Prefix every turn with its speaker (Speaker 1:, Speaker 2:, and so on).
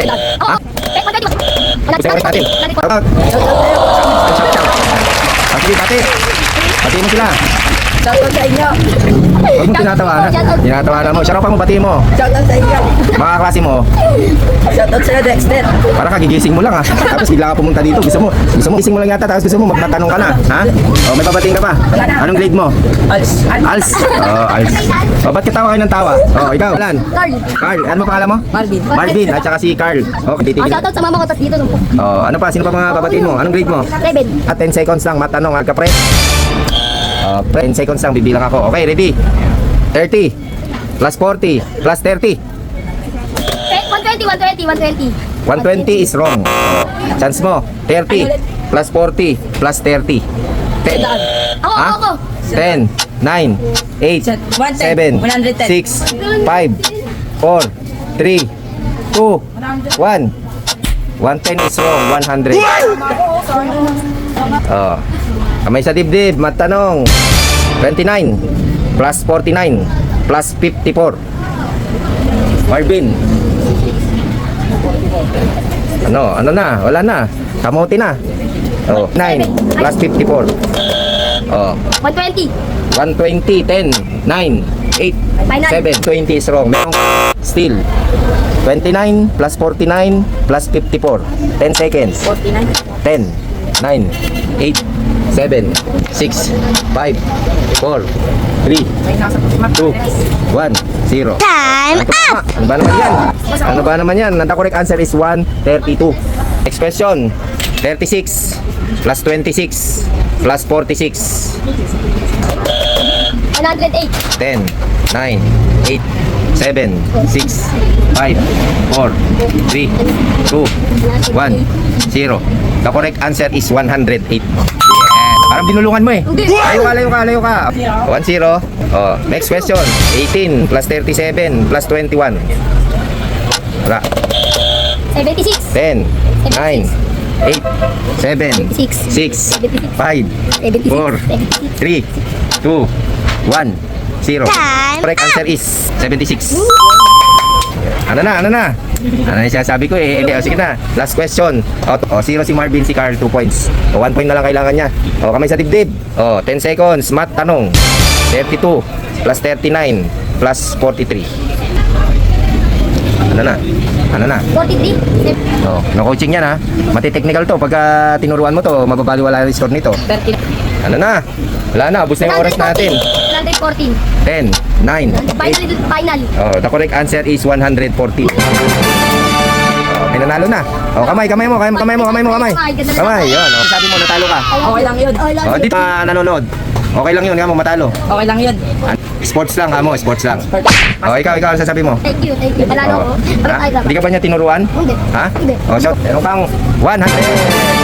Speaker 1: Ha? Pag-isawin natin. Shoutout. Sige, pati. Pati mo sila.
Speaker 2: Shoutout sa inyo.
Speaker 1: Huwag mong tinatawanan. Tinatawanan mo. Shoutout pa mo, pati mo.
Speaker 2: Shoutout sa inyo.
Speaker 1: Mga klase mo.
Speaker 2: Shoutout sa Dexter.
Speaker 1: Para kagigising mo lang ha. Tapos bigla ka pumunta dito. Gusto mo gising mo lang yata. Tapos gusto mo magtatanong ka na. Ha? O, may babating ka pa. Anong grade mo?
Speaker 2: Als.
Speaker 1: Als. Als. O, ba't ka tawa kayo ng tawa? O, ikaw, Alan.
Speaker 3: Carl.
Speaker 1: Carl. Ano mo pangalan mo?
Speaker 2: Marvin.
Speaker 1: Marvin. At saka si Carl. O, titigil.
Speaker 3: Shoutout sa mama ko, tas dito.
Speaker 1: O, ano pa? Sino pa mga babatiin mo? Anong grade mo?
Speaker 3: 7.
Speaker 1: At 10 seconds lang. Matanong. Ka, pre. 10 seconds lang. Bibilang ako. Okay, ready? 30 plus 40 plus 30.
Speaker 3: 120.
Speaker 1: 120 is wrong. Chance mo. 30 plus 40 plus 30. 10.
Speaker 3: Ako.
Speaker 1: 10, 9, 8, 7, 6, 5, 4, 3, 2, 1. 110 is wrong. 100. Oh. Kamay sa dibdib. Matanong. 29 plus 49 plus 54. Marvin. Ano na? Wala na. Kamuti na. Oh, 9 plus 54. Oh,
Speaker 3: 120.
Speaker 1: 120, 10, 9, 8, 7, 20 is wrong. Merong still. 29 plus 49 plus 54. 10 seconds.
Speaker 2: 49.
Speaker 1: 10, 9, 8, 7, 6, 5, 4, 3, 2, 1, 0.
Speaker 3: Time
Speaker 1: up! Ano ba naman yan? Ano ba naman yan? The correct answer is 132. Next question. 36 plus 26 plus 46.
Speaker 3: 108.
Speaker 1: 10, 9, 8, 7, 6, 5, 4, 3, 2, 1, 0. The correct answer is 108. Yeah. Parang binulungan mo eh. Layo ka. 1-0. Oh, next question. 18 plus 37 plus 21. Wala.
Speaker 3: 76.
Speaker 1: 10, 9, 8, 7, 6, 5, 4, 3, 2, 1, 0. Correct answer is 76. Ano na? Ano na sinasabi ko eh. Sige na. Last question. O, 0 si Marvin, si Carl, 2 points. O, 1 point na lang kailangan niya. O, kamay sa dibdib. O, 10 seconds. Math tanong. 32 plus 39 plus 43. Ano na?
Speaker 3: 43.
Speaker 1: O, no coaching yan ha. Mati-technical to. Pagka tinuruan mo to, mababaliwala yung score nito.
Speaker 2: 30.
Speaker 1: Ano na? Wala na. Ubus na yung oras natin.
Speaker 3: 114.
Speaker 1: 10, 9, 8.
Speaker 3: Final.
Speaker 1: Oh, the correct answer is 140. Oh, may nanalo na. Oh, kamay mo. Kamay. Yun. Oh. Sabi mo natalo ka.
Speaker 2: Okay lang yun.
Speaker 1: Oh, dito nanonood. Okay lang yun, nga mo matalo.
Speaker 2: Okay lang yun.
Speaker 1: Sports lang mo, sports lang. Oh, ikaw ang sasabi mo.
Speaker 3: Thank you. Panalo ko.
Speaker 1: Ha? Hindi ka ba niya tinuruan?
Speaker 3: Hindi.
Speaker 1: Ha?
Speaker 3: Hindi.
Speaker 1: Oh, so, meron kang 100.